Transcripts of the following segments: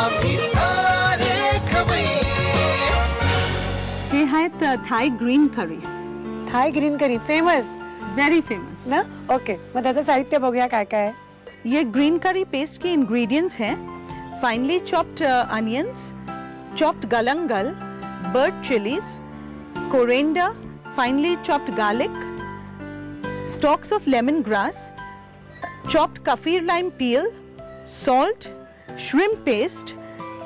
आम्ही सारे खवय्ये. हे आहेत Thai green curry. Thai green curry famous, very famous ना. ओके, मग त्याचं साहित्य बघूया काय काय आहे. ये ग्रीन करी पेस्ट के इंग्रेडिएंट्स हैं finally chopped onions, chopped galangal, bird chilies, coriander, finely chopped garlic, stalks of lemongrass, chopped kaffir lime peel, salt, shrimp paste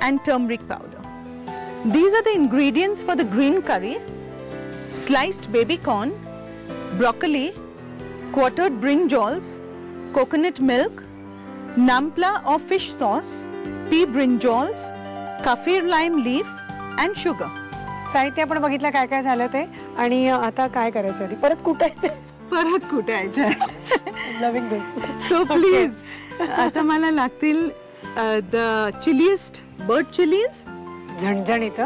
and turmeric powder. These are the ingredients for the green curry. Sliced baby corn, broccoli, quartered brinjals, coconut milk, nampla or fish sauce, pea brinjals, kaffir lime leaf and sugar. साहित्य आपण बघितलं काय काय झालं ते. आणि आता काय करायचं ते परत कुटायचं. परत कुटायचं. Loving this. सो प्लीज आता मला लागतील द चिलीस्ट बर्ड चिलीज. झणझणीत.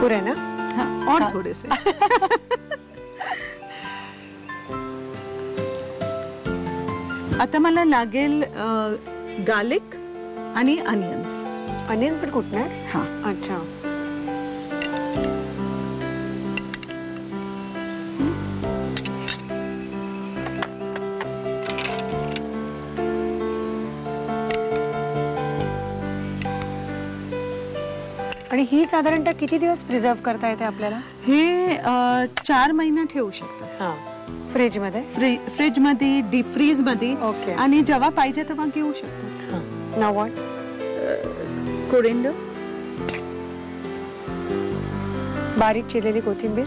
पुरे ना. हाँ, और थोड़े से. आता मला लागेल गार्लिक आणि अनियन्स. अनियन पण कुटणार. हाँ, अच्छा. आणि ही साधारणतः किती दिवस प्रिझर्व करता येते आपल्याला. हे 4 महिने ठेवू शकतो. हां, फ्रीज मध्ये. फ्रीज मध्ये, डीप फ्रीज मध्ये. ओके. आणि जेव्हा पाहिजे तेव्हा घेऊ शकतो. Now what. कोरिंडर, बारीक चिरलेली कोथिंबीर.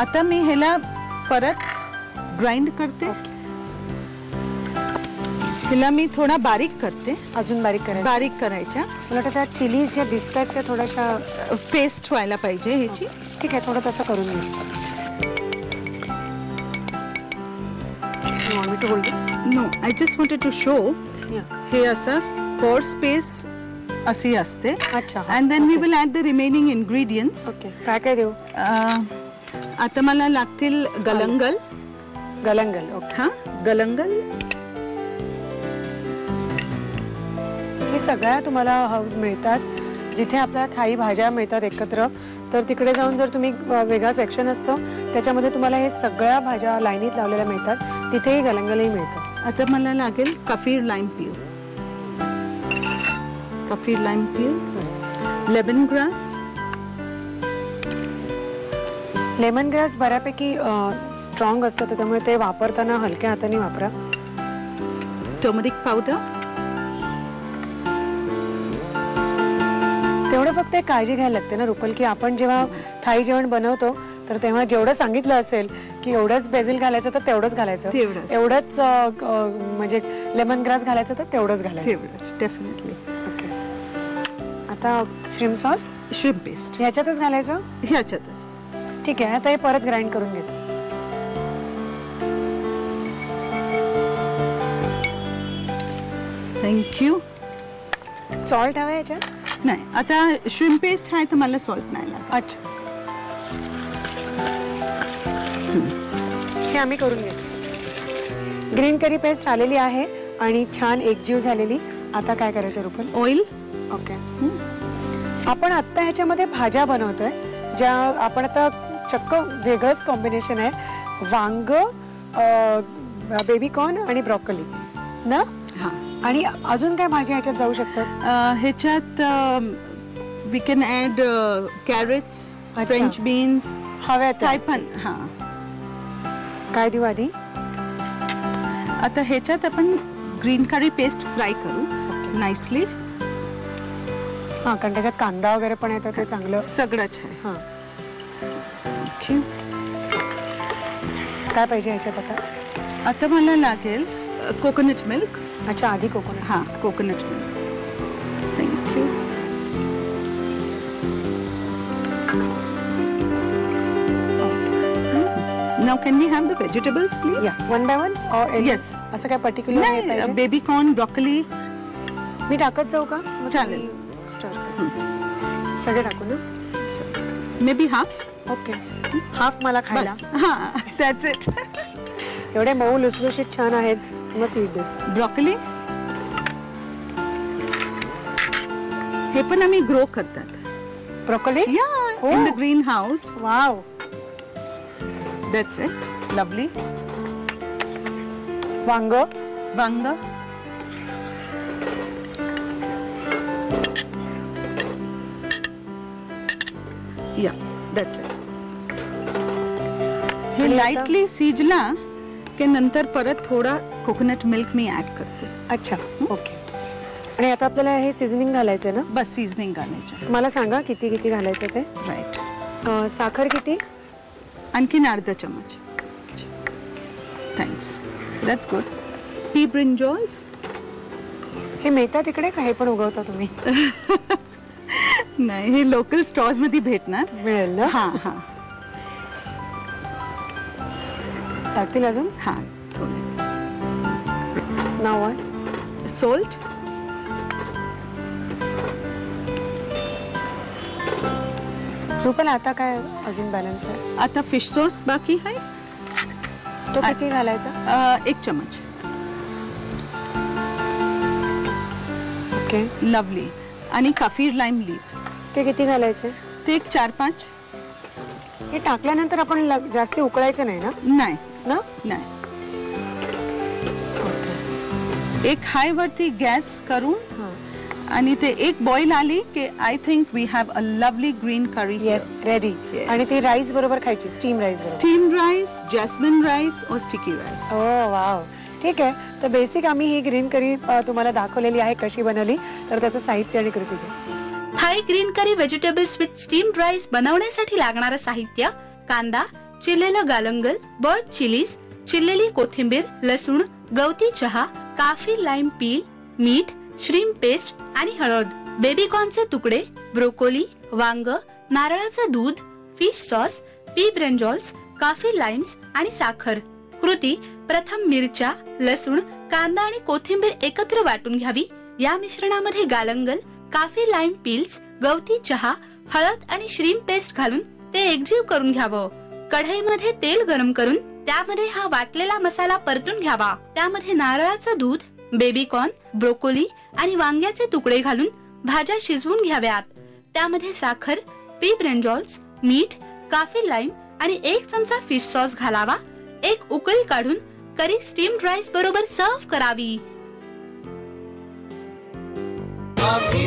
आता मी ह्याला परत ग्राइंड करते. ह्याला मी थोडा बारीक करते. अजून बारीक करायचं. बारीक करायच्या. मला वाटतं त्या चिलीज ज्या दिसतात त्या थोड्याशा पेस्ट व्हायला पाहिजे ह्याची. ठीक आहे, थोडं तसं करून घे. You want me to hold this? No, I just wanted to show. Yeah. हे असं coarse paste अशी असते. अच्छा. And then we will add the remaining ingredients. Okay. काय काय देऊ. आता मला लागतील galangal. गलंगल. ओके. हा, galangal. हे सगळ्या तुम्हाला हाऊस मिळतात जिथे आपल्याला थाई भाज्या मिळतात एकत्र. तर तिकडे जाऊन जर तुम्ही वेगळा सेक्शन असतो त्याच्यामध्ये तुम्हाला हे सगळ्या भाज्या लाईनीत लावलेल्या मिळतात. तिथेही गलंगलही मिळतं. आता मला लागेल kaffir lime peel. kaffir lime peel, lemongrass. Lemon grass बऱ्यापैकी स्ट्रॉंग असतं त्यामुळे ते वापरताना हलक्या हाताने वापरा. turmeric powder. तेवढं फक्त एक काळजी घ्यायला लागते ना रुपल, की आपण जेव्हा थाई जेवण बनवतो तर तेव्हा जेवढं सांगितलं असेल की एवढंच बेसिल घालायचं तर तेवढंच घालायचं. एवढंच म्हणजे लेमन ग्रास घालायचं तर तेवढंच घालायचं. डेफिनेटली. ओके. आता श्रिम्प सॉस, श्रिम्प पेस्ट ह्याच्यातच घालायचं. ह्याच्यातच. ठीक आहे. आता हे परत ग्राइंड करून घेतो. थँक्यू. सॉल्ट हवं याच्यात. नाही, आता श्रिम्प पेस्ट आहे तर मला सॉल्ट नाही लागत. अच्छा. हे आम्ही करून घेतो. ग्रीन करी पेस्ट आलेली आहे आणि छान एकजीव झालेली. आता काय करायचं रुपल. ऑइल. ओके. आपण आता ह्याच्यामध्ये भाज्या बनवतोय ज्या आपण आता चक्क वेगळंच कॉम्बिनेशन आहे. वांग, बेबी कॉर्न आणि ब्रॉकली ना. हा. आणि अजून काय भाज्या ह्याच्यात जाऊ शकतात. ह्याच्यात we can add carrots, French beans हव्या काय पण. हा. काय देऊ आधी. आता ह्याच्यात आपण ग्रीन करी पेस्ट फ्राय करू नाईसली. हा, कारण त्याच्यात कांदा वगैरे पण येतं ते चांगलं सगळंच आहे. हा. ओके. काय पाहिजे ह्याच्यात आता. आता मला लागेल कोकोनट मिल्क. अच्छा, आधी कोकोनट. हा, coconut milk. Thank you. Now can we have the vegetables please? Yeah, one by one or yes. असं काय पर्टिक्युलर नाही, बेबी कॉर्न, ब्रॉकली मी टाकत जाऊ का. चालेल. स्टर सगळे टाकू ना. May be half. Okay. Half मला खायला. हा, दॅट्स इट. एवढे मऊ लुसलुशीत छान आहेत. मस्त ईट दिस. ब्रॉकली हे पण आम्ही ग्रो करतात. Broccoli. Yeah in the greenhouse. Wow. That's it. Lovely. वांग. वांग. Yeah that's it. हे लाईटली शिजला की नंतर परत थोडा कोकोनट मिल्क मी ऍड करते. अच्छा, ओके. आणि आता आपल्याला हे सीझनिंग घालायचंय ना? बस सीझनिंग घालायचं. मला सांगा किती किती घालायचं ते. राईट. साखर किती? आणखीन अर्धा चमच. Thanks. That's good. P brinjals. हे मिळतात तिकडे का हे पण उगवता तुम्ही? नाही, हे लोकल स्टॉर्स मध्ये भेटणार. मिळेल ना? हा हा. टाकतील अजून? हा. नाव आहे सॉल्ट. पण आता काय अजून बॅलन्स आहे? आता फिश सॉस बाकी आहे. तो किती घालायचा? 1 चमच. ओके. लवली. आणि काफीर लाईम लीफ ते किती घालायचे? ते 4-5. हे टाकल्यानंतर आपण जास्त उकळायचं नाही ना? नाही ना? नाही. एक हाय वरती गॅस करून आणि ते एक बॉईल आली की I think we have a lovely green curry. Yes, ready. आणि ती राईस बरोबर खायची, steam rice. Steam rice, jasmine rice और स्टिकी राईस. Oh wow. ठीक आहे. तर बेसिक आम्ही ही ग्रीन करी तुम्हाला दाखवलेली आहे कशी बनवली. तर त्याचं साहित्य आणि कृती घ्या. Thai green curry vegetables with steamed rice बनवण्यासाठी लागणारं साहित्य: कांदा, चिरलेलं गालंगल, बर्ड चिलीज, चिरलेली कोथिंबीर, लसूण, गवती चहा, काफी लाईम पील, मीठ, श्रीम्प पेस्ट आणि हळद, बेबीकॉर्नचे तुकडे, ब्रोकोली, वांग, नारळाचं दूध, फिश सॉस, पी ब्रिंजॉल्स, काफी लाईम्स आणि साखर. कृती: प्रथम मिरच्या, लसूण, कांदा आणि कोथिंबीर एकत्र वाटून घ्यावी. या मिश्रणामध्ये गालंगल, काफी लाईम पील्स, गवती चहा, हळद आणि श्रीम्प पेस्ट घालून ते एकजीव करून घ्यावं. कढईमध्ये तेल गरम करून त्यामध्ये हा वाटलेला मसाला परतून घ्यावा. त्यामध्ये नारळाचं दूध, बेबीकॉर्न, ब्रोकोली आणि वांग्याचे तुकडे घालून भाज्या शिजवून घ्याव्यात. त्यामध्ये साखर, पी ब्रिंजॉल्स, मीठ, काफी लाईम आणि 1 चमचा फिश सॉस घालावा. एक उकळी काढून करी स्टीम्ड राईस बरोबर सर्व्ह करावी. अभी